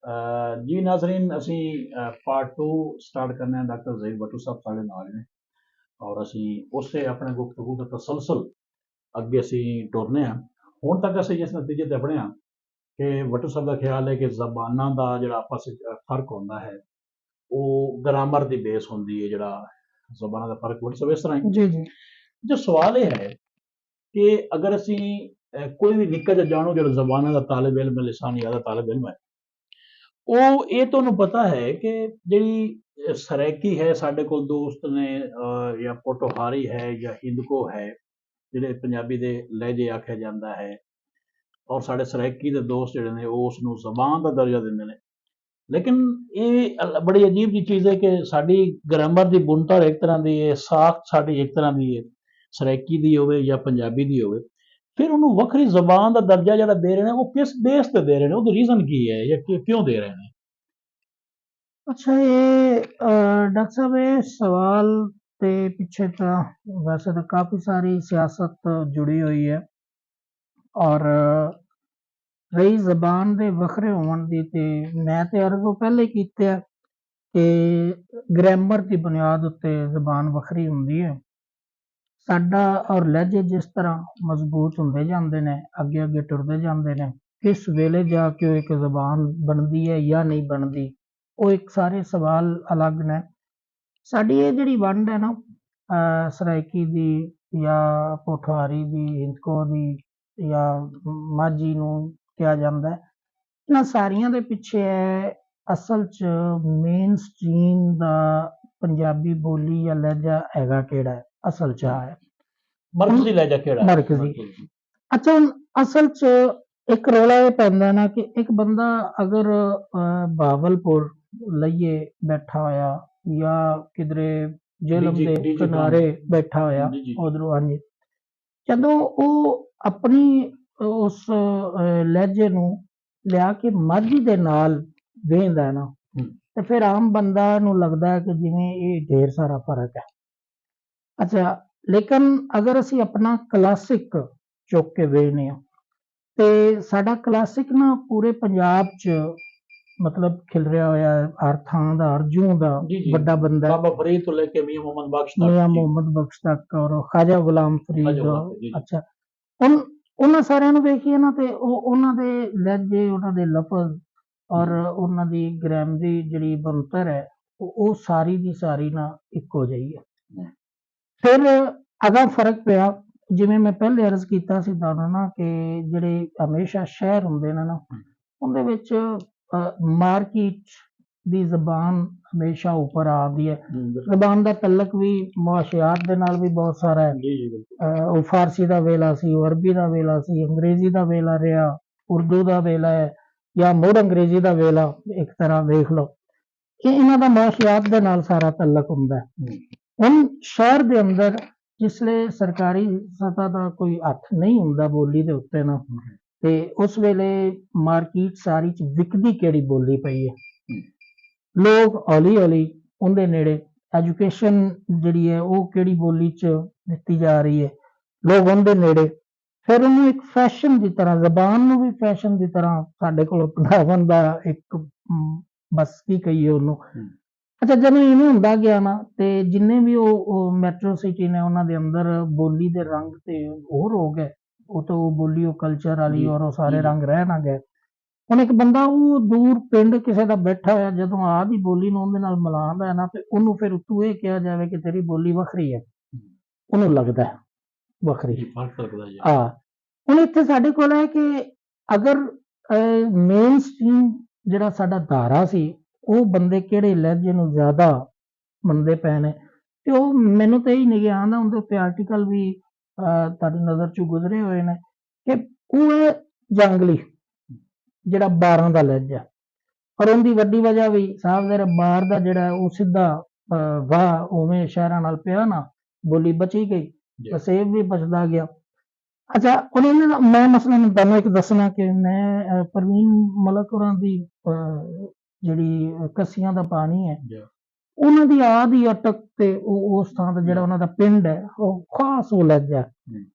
जी नाजरीन असी part 2 start करने डॉक्टर ज़हीर भट्टू साहब साढ़े नाल ने और असी उससे अपने गुफ्तगू का तसलसल अगे असी टुरने हुण तक असी इस नतीजे ते अपने कि भट्टू साहब का ख्याल है कि जबाना का जो आपस फर्क होंदा है वो ग्रामर की बेस होंदी है जो जबाना का फर्क भट्टू साहब इस तरह जी जी जो सवाल ये है कि अगर असी कोई भी निक्का जिहा जानो जो जबाना का तालिब इल्म है लिसानियात का तालिब इल्म है ਉਹ ਇਹ ਤੁਹਾਨੂੰ ਪਤਾ ਹੈ ਕਿ ਜਿਹੜੀ ਸਰੈਕੀ ਹੈ ਸਾਡੇ ਕੋਲ ਦੋਸਤ ਨੇ ਜਾਂ ਪੋਟੋਹਾਰੀ ਹੈ ਜਾਂ ਹਿੰਦਕੋ ਹੈ ਜਿਹੜੇ ਪੰਜਾਬੀ ਦੇ ਲਹਿਜੇ ਆਖਿਆ ਜਾਂਦਾ ਹੈ ਔਰ ਸਾਡੇ ਸਰੈਕੀ ਦੇ ਦੋਸਤ ਜਿਹੜੇ ਨੇ ਉਹ ਉਸ ਨੂੰ ਜ਼ਬਾਨ ਦਾ ਦਰਜਾ ਦਿੰਦੇ ਨੇ ਲੇਕਿਨ ਇਹ ਬੜੀ ਅਜੀਬ ਜੀ ਚੀਜ਼ ਹੈ ਕਿ ਸਾਡੀ ਗ੍ਰਾਮਰ ਦੀ ਬੁਣਤਰ ਇੱਕ ਤਰ੍ਹਾਂ ਦੀ ਹੈ ਸਾਖਤ ਸਾਡੀ ਇੱਕ ਤਰ੍ਹਾਂ ਦੀ ਹੈ ਸਰੈਕੀ ਦੀ ਹੋਵੇ ਜਾਂ ਪੰਜਾਬੀ ਦੀ ਹੋਵੇ ਫਿਰ ਉਹਨੂੰ ਵੱਖਰੀ ਜ਼ਬਾਨ ਦਾ ਦਰਜਾ ਜਿਹੜਾ ਦੇ ਰਹੇ ਨੇ ਉਹ ਕਿਸ ਬੇਸ ਤੇ ਦੇ ਰਹੇ ਨੇ ਉਹਦਾ ਰੀਜ਼ਨ ਕੀ ਹੈ ਜਾਂ ਕਿਉਂ ਦੇ ਰਹੇ ਨੇ अच्छा ये डॉक्टर साहब ये सवाल के पीछे तो वैसे तो काफ़ी सारी सियासत जुड़ी हुई है और रही जबान के वखरे होने की तो मैं तो अर्ज वो पहले किया कि ग्रामर की बुनियाद उत्ते जबान वखरी होंगी है साडा और लहजे जिस तरह मजबूत होंदे जांदे ने अगे अगे टुरदे जांदे ने किस वेले जाके एक जबान बनती है या नहीं बनती वो एक सारे सवाल अलग ने साडी ये जिहड़ी वंड है ना सराइकी दी या पोठवारी दी हिंदको दी या माझी नूं कहा जांदा है इन्हां सारियां दे पिछे है असल च मेन स्ट्रीम दा पंजाबी बोली या लहजा हैगा केड़ा है असल च है मरकजी लहजा केड़ा मरकजी अच्छा हुण असल च एक रौला ये पैंदा ना कि एक बंदा अगर बहावलपुर लइए बैठा होया या किधरे जेलम दे किनारे बैठा होया उधरों हाँ जी जदों वो अपनी उस लहजे नूं लिया के माझी दे नाल वेंदा है ना ते फिर आम बंदा नूं लगदा है कि जिवें ये ढेर सारा फर्क है अच्छा लेकिन अगर असी अपना क्लासिक चुक के वेखने ते साडा क्लासिक ना पूरे पंजाब च मतलब खिलरिया होया हर थां दा हर जूं दा बड़ा बंदा बाबा फरीद तो लेके मियां मोहम्मद बख्श तक और ख्वाजा गुलाम फरीद अच्छा उन उन्हां सारियां नूं वेखिए ना ते उन्हां दे लहजे उन्हां दे लफज और उन्हां दी ग्रामरी जिहड़ी बनतर है वो सारी दी सारी ना इक्को जही है फिर अगा फर्क पिया जिवें मैं पहले अर्ज कीता सी तुहानूं ना कि जिहड़े हमेशा शहर हुंदे ने ना उहदे विच मार्किट दी जबान हमेशा ऊपर आती है जबान का तलक भी मुआशियात दे नाल भी बहुत सारा है वो फारसी का वेला सी अरबी का वेला सी अंग्रेजी का वेला रहा उर्दू का वेला है या मुड़ अंग्रेजी का वेला एक तरह देख लो कि इन्हां दा मुआशियात दे नाल सारा तलक हुंदा है हुण शहर दे अंदर जिसले सरकारी सतह का कोई हथ नहीं हुंदा बोली दे उत्ते ना ते उस वेले मार्किट सारी च विकदी केड़ी बोली पई है लोग हौली हौली उनके नेड़े एजुकेशन जिहड़ी है वो केड़ी बोली च दित्ती जा रही है लोग उनके नेड़े फिर उन्होंने एक फैशन की तरह जबान भी फैशन की तरह साडे कोल अपनावन दा एक बस की कही है उन्होंने अच्छा जब इवें हुंदा गया ना ते जिन्ने भी वो मैट्रो सिटी ने उन्हां दे अंदर बोली दे रंग ते होर हो गए वो तो बोली वो कल्चर वाली और वो सारे रंग रह ना गए ਹੁਣ ਇੱਕ ਬੰਦਾ ਉਹ ਦੂਰ ਪਿੰਡ ਕਿਸੇ ਦਾ ਬੈਠਾ ਹੋਇਆ ਜਦੋਂ ਆਹ ਦੀ ਬੋਲੀ ਨੂੰ ਉਹਦੇ ਨਾਲ ਮਿਲਾਉਂਦਾ ਹੈ ਨਾ ਤੇ ਉਹਨੂੰ ਫਿਰ ਉਤੋਂ ਇਹ ਕਿਹਾ ਜਾਵੇ ਕਿ ਤੇਰੀ ਬੋਲੀ ਵੱਖਰੀ ਹੈ ਉਹਨੂੰ ਲੱਗਦਾ ਹੈ ਵੱਖਰੀ ਹਾਂ ਹੁਣ ਇੱਥੇ ਸਾਡੇ ਕੋਲ ਹੈ ਕਿ ਅਗਰ ਮੇਨ ਸਟ੍ਰੀਮ ਜਿਹੜਾ ਸਾਡਾ ਧਾਰਾ ਸੀ ਉਹ ਬੰਦੇ ਕਿਹੜੇ ਲਹਿਜੇ ਨੂੰ ਜ਼ਿਆਦਾ ਮੰਨਦੇ ਪਏ ਨੇ ਤੇ ਉਹ ਮੈਨੂੰ ਤਾਂ ਇਹ ਨਹੀਂ ਆਉਂਦਾ ਉਹਦੇ ਉੱਤੇ ਆਰਟੀਕਲ ਵੀ ਤੁਹਾਡੀ ਨਜ਼ਰ ਚੋਂ ਗੁਜ਼ਰੇ ਹੋਏ ਨੇ ਕਿ ਉਹ ਹੈ ਜੰਗਲੀ ਜਿਹੜਾ 12 ਦਾ ਲਹਿਜਾ ਔਰ ਉਹਦੀ ਵੱਡੀ ਵਜ੍ਹਾ ਵੀ ਸਾਹਿਬ ਦੇ ਬਾਹਰ ਦਾ ਜਿਹੜਾ ਉਹ ਸਿੱਧਾ ਵਾਹ ਉਵੇਂ ਸ਼ਹਿਰਾਂ ਨਾਲ ਪਿਆ ਨਾ ਬੋਲੀ ਬਚੀ ਗਈ ਵਸੇਬ ਵੀ ਬਚਦਾ ਗਿਆ ਅੱਛਾ ਉਹਨਾਂ ਨੇ ਮੈਂ ਮਸਲਨ ਤੁਹਾਨੂੰ ਇੱਕ ਦੱਸਣਾ ਕਿ ਮੈਂ ਪ੍ਰਵੀਨ ਮਲਕ ਹੋਰਾਂ ਦੀ ਜਿਹੜੀ ਕੱਸੀਆਂ ਦਾ ਪਾਣੀ ਹੈ ਉਹਨਾਂ ਦੀ ਆਦੀ ਅਟਕ ਤੇ ਉਸ ਥਾਂ ਤੇ ਜਿਹੜਾ ਉਹਨਾਂ ਦਾ ਪਿੰਡ ਹੈ ਉਹ ਖਾਸ ਉਹ ਲਹਿਜਾ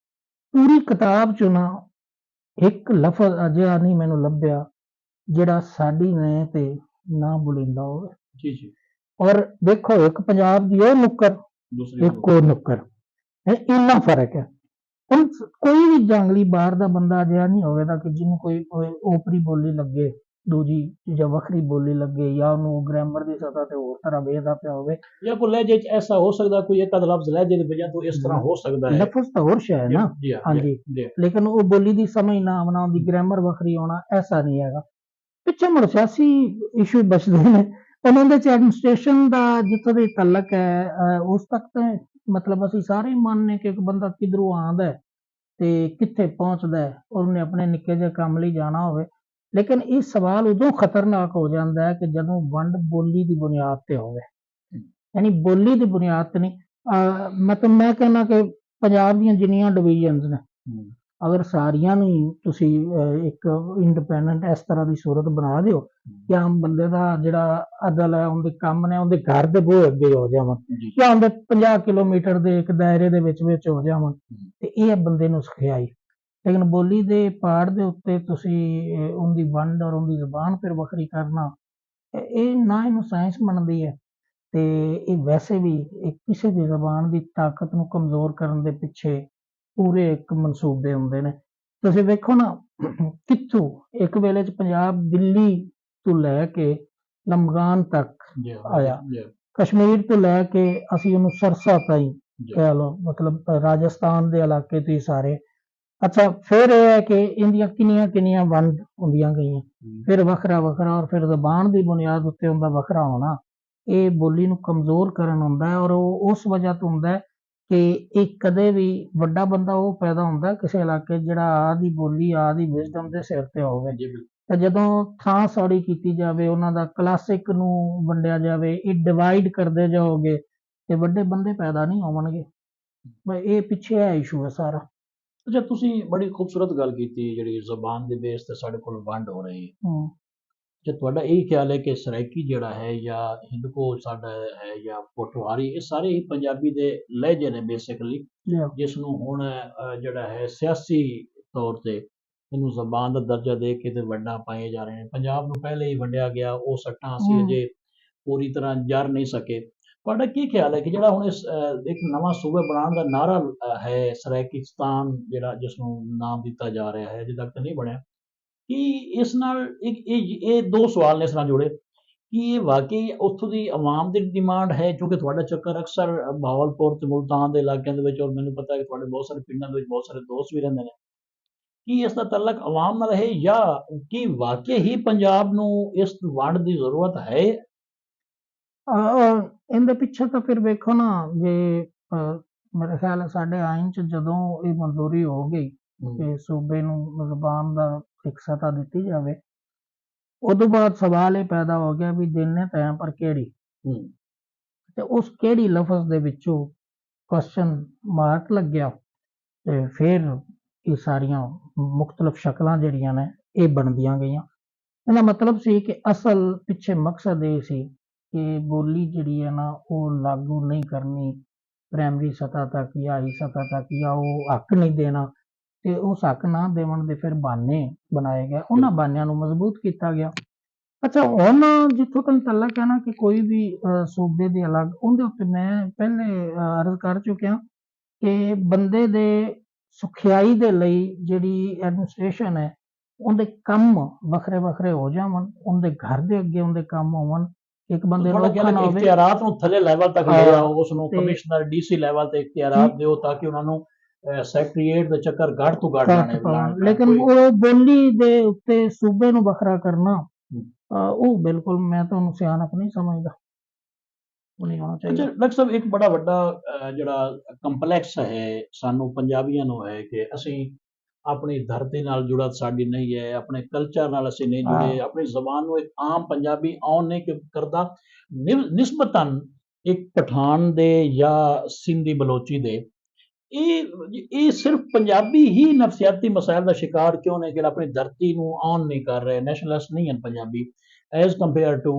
ਪੂਰੀ ਕਿਤਾਬ ਚੋਂ ਨਾ ਇੱਕ ਲਫ਼ਜ਼ ਅਜਿਹਾ ਨਹੀਂ ਮੈਨੂੰ ਲੱਭਿਆ ਜਿਹੜਾ ਸਾਡੀ ਨੇ ਤੇ ਨਾ ਬੁਲਿੰਦਾ ਹੋਵੇ। ਜੀ ਜੀ। ਔਰ ਦੇਖੋ ਇੱਕ ਪੰਜਾਬ ਦੀ ਉਹ ਨੁੱਕਰ, ਇੱਕ ਉਹ ਨੁੱਕਰ, ਇੰਨਾ ਫਰਕ ਹੈ। ਹੁਣ ਕੋਈ ਵੀ ਜੰਗਲੀ ਬਾਹਰ ਦਾ ਬੰਦਾ ਅਜਿਹਾ ਨਹੀਂ ਹੋਵੇਗਾ ਕਿ ਜਿਹਨੂੰ ਕੋਈ ਓਪਰੀ ਬੋਲੀ ਲੱਗੇ, ਦੂਜੀ ਜਾਂ ਵੱਖਰੀ ਬੋਲੀ ਲੱਗੇ, ਜਾਂ ਉਹਨੂੰ ਗ੍ਰਾਮਰ ਦੀ ਸਤ੍ਹਾ ਤੇ ਹੋਰ ਤਰ੍ਹਾਂ ਵੇਖਦਾ ਪਿਆ ਹੋਵੇ, ਜਾਂ ਕੋਈ ਲਹਿਜੇ 'ਚ ਐਸਾ ਹੋ ਸਕਦਾ, ਕੋਈ ਇੱਕ ਅੱਧਾ ਲਫ਼ਜ਼ ਲਹਿਜੇ ਦੀ ਵਜ੍ਹਾ ਤੋਂ ਇਸ ਤਰ੍ਹਾਂ ਹੋ ਸਕਦਾ ਹੈ। ਲਫ਼ਜ਼ ਤਾਂ ਹੋਰ ਸ਼ੈ ਹੈ ਨਾ, ਹਾਂਜੀ, ਲੇਕਿਨ ਉਹ ਬੋਲੀ ਦੀ ਸਮਝ ਨਾ ਆਉਣਾ, ਉਹਦੀ ਗ੍ਰਾਮਰ ਵੱਖਰੀ ਹੋਣਾ, ਐਸਾ ਨਹੀਂ ਹੈਗਾ। ਪਿੱਛੇ ਮੁੜ ਸਿਆਸੀ ਇਸ਼ੂ ਬਚਦੇ ਨੇ, ਉਹਨਾਂ ਦੇ 'ਚ ਐਡਮਿਨਿਸਟ੍ਰੇਸ਼ਨ ਦਾ ਜਿੱਥੋਂ ਦੀ ਤਲਕ ਹੈ, ਉਸ ਤੱਕ ਤਾਂ ਮਤਲਬ ਅਸੀਂ ਸਾਰੇ ਹੀ ਮੰਨਨੇ ਕਿ ਇੱਕ ਬੰਦਾ ਕਿੱਧਰੋਂ ਆਉਂਦਾ ਹੈ ਤੇ ਕਿੱਥੇ ਪਹੁੰਚਦਾ ਹੈ, ਉਹਨੇ ਆਪਣੇ ਨਿੱਕੇ ਜਿਹੇ ਕੰਮ ਲਈ ਜਾਣਾ ਹੋਵੇ। ਲੇਕਿਨ ਇਹ ਸਵਾਲ ਉਦੋਂ ਖਤਰਨਾਕ ਹੋ ਜਾਂਦਾ ਹੈ ਕਿ ਜਦੋਂ ਵੰਡ ਬੋਲੀ ਦੀ ਬੁਨਿਆਦ ਤੇ ਹੋਵੇ, ਯਾਨੀ ਬੋਲੀ ਦੀ ਬੁਨਿਆਦ ਤੇ ਨਹੀਂ। ਮਤਲਬ ਮੈਂ ਕਹਿੰਦਾ ਕਿ ਪੰਜਾਬ ਦੀਆਂ ਜਿੰਨੀਆਂ ਡਿਵੀਜ਼ਨਸ ਨੇ, ਅਗਰ ਸਾਰੀਆਂ ਨੂੰ ਤੁਸੀਂ ਇੱਕ ਇੰਡੀਪੈਂਡੈਂਟ ਇਸ ਤਰ੍ਹਾਂ ਦੀ ਸੂਰਤ ਬਣਾ ਦਿਓ ਕਿ ਆਮ ਬੰਦੇ ਦਾ ਜਿਹੜਾ ਅਦਲ ਹੈ, ਉਹਦੇ ਕੰਮ ਨੇ ਉਹਦੇ ਘਰ ਦੇ ਬੂਹੇ ਅੱਗੇ ਹੋ ਜਾਵਣ, ਜਾਂ ਉਹਦੇ 50 ਕਿਲੋਮੀਟਰ ਦੇ ਇੱਕ ਦਾਇਰੇ ਦੇ ਵਿੱਚ ਹੋ ਜਾਵਣ, ਤੇ ਇਹ ਬੰਦੇ ਨੂੰ ਸਿਖਾਈ। ਲੇਕਿਨ ਬੋਲੀ ਦੇ ਪਾੜ ਦੇ ਉੱਤੇ ਤੁਸੀਂ ਉਹਦੀ ਵੰਡ ਔਰ ਉਹਦੀ ਜ਼ਬਾਨ ਫਿਰ ਵੱਖਰੀ ਕਰਨਾ, ਇਹ ਨਾ ਇਹਨੂੰ ਸਾਇੰਸ ਮੰਨਦੀ ਹੈ, ਤੇ ਇਹ ਵੈਸੇ ਵੀ ਕਿਸੇ ਵੀ ਜ਼ਬਾਨ ਦੀ ਤਾਕਤ ਨੂੰ ਕਮਜ਼ੋਰ ਕਰਨ ਦੇ ਪਿੱਛੇ ਪੂਰੇ ਇੱਕ ਮਨਸੂਬੇ ਹੁੰਦੇ ਨੇ। ਤੁਸੀਂ ਵੇਖੋ ਨਾ, ਕਿੱਥੋਂ ਇੱਕ ਵੇਲੇ 'ਚ ਪੰਜਾਬ ਦਿੱਲੀ ਤੋਂ ਲੈ ਕੇ ਲੰਬਗਾਨ ਤੱਕ ਆਇਆ, ਕਸ਼ਮੀਰ ਤੋਂ ਲੈ ਕੇ ਅਸੀਂ ਉਹਨੂੰ ਸਰਸਾ ਤਾਈਂ ਕਹਿ ਲਓ, ਮਤਲਬ ਰਾਜਸਥਾਨ ਦੇ ਇਲਾਕੇ ਤੋਂ ਹੀ ਸਾਰੇ। ਅੱਛਾ, ਫਿਰ ਇਹ ਹੈ ਕਿ ਇਹਦੀਆਂ ਕਿੰਨੀਆਂ ਕਿੰਨੀਆਂ ਵੰਡ ਹੁੰਦੀਆਂ ਗਈਆਂ, ਫਿਰ ਵੱਖਰਾ ਵੱਖਰਾ, ਔਰ ਫਿਰ ਜ਼ਬਾਨ ਦੀ ਬੁਨਿਆਦ ਉੱਤੇ ਉਹਦਾ ਵੱਖਰਾ ਹੋਣਾ, ਇਹ ਬੋਲੀ ਨੂੰ ਕਮਜ਼ੋਰ ਕਰਨ ਹੁੰਦਾ ਹੈ। ਔਰ ਉਹ ਉਸ ਵਜ੍ਹਾ ਤੋਂ ਹੁੰਦਾ ਹੈ ਕਿ ਇਹ ਕਦੇ ਵੀ ਵੱਡਾ ਬੰਦਾ ਉਹ ਪੈਦਾ ਹੁੰਦਾ ਕਿਸੇ ਇਲਾਕੇ ਜਿਹੜਾ ਆਦੀ ਬੋਲੀ ਆਦੀ ਵਿਜ਼ਡਮ ਦੇ ਸਿਰ ਤੇ ਹੋਵੇ, ਤੇ ਜਦੋਂ ਥਾਂ ਸੌੜੀ ਕੀਤੀ ਜਾਵੇ, ਉਹਨਾਂ ਦਾ ਕਲਾਸਿਕ ਨੂੰ ਵੰਡਿਆ ਜਾਵੇ, ਇਹ ਡਿਵਾਈਡ ਕਰਦੇ ਜਾਓਗੇ ਤੇ ਵੱਡੇ ਬੰਦੇ ਪੈਦਾ ਨਹੀਂ ਹੋਣਗੇ। ਇਹ ਪਿੱਛੇ ਹੈ ਇਸ਼ੂ ਹੈ ਸਾਰਾ। ਅੱਛਾ, ਤੁਸੀਂ ਬੜੀ ਖੂਬਸੂਰਤ ਗੱਲ ਕੀਤੀ, ਜਿਹੜੀ ਜ਼ਬਾਨ ਦੇ ਬੇਸ ਤੇ ਸਾਡੇ ਕੋਲ ਵੰਡ ਹੋ ਰਹੀ ਹੈ। ਜੇ ਤੁਹਾਡਾ ਇਹ ਖਿਆਲ ਹੈ ਕਿ ਸਰਾਇਕੀ ਜਿਹੜਾ ਹੈ, ਜਾਂ ਹਿੰਦਕੋ ਸਾਡਾ ਹੈ, ਜਾਂ ਪੋਠੋਹਾਰੀ, ਇਹ ਸਾਰੇ ਹੀ ਪੰਜਾਬੀ ਦੇ ਲਹਿਜੇ ਨੇ ਬੇਸਿਕਲੀ, ਜਿਸ ਨੂੰ ਹੁਣ ਜਿਹੜਾ ਹੈ ਸਿਆਸੀ ਤੌਰ ਤੇ ਇਹਨੂੰ ਜ਼ਬਾਨ ਦਾ ਦਰਜਾ ਦੇ ਕੇ ਤੇ ਵੰਡਾਂ ਪਾਈਆਂ ਜਾ ਰਹੀਆਂ ਨੇ। ਪੰਜਾਬ ਨੂੰ ਪਹਿਲੇ ਹੀ ਵੰਡਿਆ ਗਿਆ, ਉਹ ਸੱਟਾਂ ਅਸੀਂ ਅਜੇ ਪੂਰੀ ਤਰ੍ਹਾਂ ਜਰ ਨਹੀਂ ਸਕੇ। ਤੁਹਾਡਾ ਕੀ ਖਿਆਲ ਹੈ ਕਿ ਜਿਹੜਾ ਹੁਣ ਇਸ ਇੱਕ ਨਵਾਂ ਸੂਬਾ ਬਣਾਉਣ ਦਾ ਨਾਰਾ ਹੈ, ਸਰਾਇਕਿਸਤਾਨ ਜਿਹੜਾ ਜਿਸ ਨੂੰ ਨਾਮ ਦਿੱਤਾ ਜਾ ਰਿਹਾ ਹੈ, ਅਜੇ ਤੱਕ ਤਾਂ ਨਹੀਂ ਬਣਿਆ, ਕਿ ਇਸ ਨਾਲ ਇਹ ਦੋ ਸਵਾਲ ਨੇ ਇਸ ਨਾਲ ਜੁੜੇ, ਕਿ ਇਹ ਵਾਕਈ ਉੱਥੋਂ ਦੀ ਆਵਾਮ ਦੀ ਡਿਮਾਂਡ ਹੈ, ਕਿਉਂਕਿ ਤੁਹਾਡਾ ਚੱਕਰ ਅਕਸਰ ਬਹਾਵਲਪੁਰ ਤੇ ਮੁਲਤਾਨ ਦੇ ਇਲਾਕਿਆਂ ਦੇ ਵਿੱਚ, ਔਰ ਮੈਨੂੰ ਪਤਾ ਹੈ ਕਿ ਤੁਹਾਡੇ ਬਹੁਤ ਸਾਰੇ ਪਿੰਡਾਂ ਦੇ ਵਿੱਚ ਬਹੁਤ ਸਾਰੇ ਦੋਸਤ ਵੀ ਰਹਿੰਦੇ ਨੇ, ਕੀ ਇਸ ਦਾ ਤਲਕ ਆਵਾਮ ਨਾਲ ਹੈ, ਜਾਂ ਕੀ ਵਾਕਈ ਹੀ ਪੰਜਾਬ ਨੂੰ ਇਸ ਵੰਡ ਦੀ ਜ਼ਰੂਰਤ ਹੈ? ਇਹਦੇ ਪਿੱਛੇ ਤਾਂ ਫਿਰ ਵੇਖੋ ਨਾ, ਜੇ ਮੇਰੇ ਖਿਆਲ ਸਾਡੇ ਆਇਨ 'ਚ ਜਦੋਂ ਇਹ ਮਨਜ਼ੂਰੀ ਹੋ ਗਈ ਕਿ ਸੂਬੇ ਨੂੰ ਜ਼ਬਾਨ ਦਾ ਇੱਕ ਸਤ੍ਹਾ ਦਿੱਤੀ ਜਾਵੇ, ਉਦੋਂ ਬਾਅਦ ਸਵਾਲ ਇਹ ਪੈਦਾ ਹੋ ਗਿਆ ਵੀ ਦੇਣੇ ਤਾਂ ਹੈ, ਪਰ ਕਿਹੜੀ, ਤੇ ਉਸ ਕਿਹੜੀ ਲਫ਼ਜ਼ ਦੇ ਵਿੱਚੋਂ ਕੁਐਸਚਨ ਮਾਰਕ ਲੱਗਿਆ, ਤੇ ਫਿਰ ਇਹ ਸਾਰੀਆਂ ਮੁਖਤਲਿਫ ਸ਼ਕਲਾਂ ਜਿਹੜੀਆਂ ਨੇ ਇਹ ਬਣਦੀਆਂ ਗਈਆਂ। ਇਹਦਾ ਮਤਲਬ ਸੀ ਕਿ ਅਸਲ ਪਿੱਛੇ ਮਕਸਦ ਇਹ ਸੀ ਕਿ ਬੋਲੀ ਜਿਹੜੀ ਹੈ ਨਾ, ਉਹ ਲਾਗੂ ਨਹੀਂ ਕਰਨੀ ਪ੍ਰਾਇਮਰੀ ਸਤ੍ਹਾ ਤੱਕ ਜਾਂ ਹਾਈ ਸਤ੍ਹਾ ਤੱਕ, ਜਾਂ ਉਹ ਹੱਕ ਨਹੀਂ ਦੇਣਾ, ਤੇ ਉਸ ਹੱਕ ਨਾ ਦੇਵਣ ਦੇ ਫਿਰ ਬਹਾਨੇ ਬਣਾਏ ਗਏ, ਉਹਨਾਂ ਬਹਾਨਿਆਂ ਨੂੰ ਮਜ਼ਬੂਤ ਕੀਤਾ ਗਿਆ। ਅੱਛਾ, ਹੁਣ ਜਿੱਥੋਂ ਤੱਕ ਤਲਕ ਹੈ ਨਾ ਕਿ ਕੋਈ ਵੀ ਸੂਬੇ ਦੇ ਅਲੱਗ, ਉਹਦੇ ਉੱਤੇ ਮੈਂ ਪਹਿਲੇ ਅਰਜ਼ ਕਰ ਚੁੱਕਿਆ ਕਿ ਬੰਦੇ ਦੇ ਸੁਖਿਆਈ ਦੇ ਲਈ ਜਿਹੜੀ ਐਡਮਿਨਿਸਟ੍ਰੇਸ਼ਨ ਹੈ, ਉਹਦੇ ਕੰਮ ਵੱਖਰੇ ਵੱਖਰੇ ਹੋ ਜਾਵਣ, ਉਹਦੇ ਘਰ ਦੇ ਅੱਗੇ ਉਹਦੇ ਕੰਮ ਹੋਵਣ, ਇੱਕ ਬੰਦੇ ਨੂੰ ਔਖਾ ਨਾ ਹੋਵੇ। ਇਖਤਿਆਰਾਤ ਨੂੰ ਥੱਲੇ ਲੈਵਲ ਤੱਕ ਲੈ ਆਓ, ਉਸ ਨੂੰ ਕਮਿਸ਼ਨਰ ਡੀਸੀ ਲੈਵਲ ਤੇ ਇਖਤਿਆਰਾਤ ਦਿਓ, ਤਾਂ ਕਿ ਉਹਨਾਂ ਨੂੰ ਸੈਕਟਰੀਏਟ ਦੇ ਚੱਕਰ ਘੱਟ ਤੋਂ ਘੱਟ ਜਾਣੇ। ਲੇਕਿਨ ਉਹ ਬੋਲੀ ਦੇ ਉੱਤੇ ਸੂਬੇ ਨੂੰ ਵੱਖਰਾ ਕਰਨਾ, ਉਹ ਬਿਲਕੁਲ ਮੈਂ ਤੁਹਾਨੂੰ ਸਿਆਣਪ ਨਹੀਂ ਸਮਝਦਾ, ਉਹ ਨਹੀਂ ਹੋਣਾ ਚਾਹੀਦਾ। ਡਾਕਟਰ ਸਾਹਿਬ, ਇੱਕ ਬੜਾ ਵੱਡਾ ਜਿਹੜਾ ਕੰਪਲੈਕਸ ਹੈ ਸਾਨੂੰ ਪੰਜਾਬੀਆਂ ਨੂੰ ਹੈ ਕਿ ਅਸੀਂ ਆਪਣੀ ਧਰਤੀ ਨਾਲ ਜੁੜਤ ਸਾਡੀ ਨਹੀਂ ਹੈ, ਆਪਣੇ ਕਲਚਰ ਨਾਲ ਅਸੀਂ ਨਹੀਂ ਜੁੜੇ, ਆਪਣੀ ਜ਼ਬਾਨ ਨੂੰ ਇੱਕ ਆਮ ਪੰਜਾਬੀ ਆਨ ਨਹੀਂ ਕਰਦਾ, ਨਿਸਬਤਨ ਇੱਕ ਪਠਾਨ ਦੇ ਜਾਂ ਸਿੰਧੀ ਬਲੋਚੀ ਦੇ। ਇਹ ਸਿਰਫ ਪੰਜਾਬੀ ਹੀ ਨਫਸਿਆਤੀ ਮਸਾਇਲ ਦਾ ਸ਼ਿਕਾਰ ਕਿਉਂ ਨੇ, ਜਿਹੜਾ ਆਪਣੀ ਧਰਤੀ ਨੂੰ ਆਨ ਨਹੀਂ ਕਰ ਰਹੇ, ਨੈਸ਼ਨਲਿਸਟ ਨਹੀਂ ਹਨ Punjabi, as compare to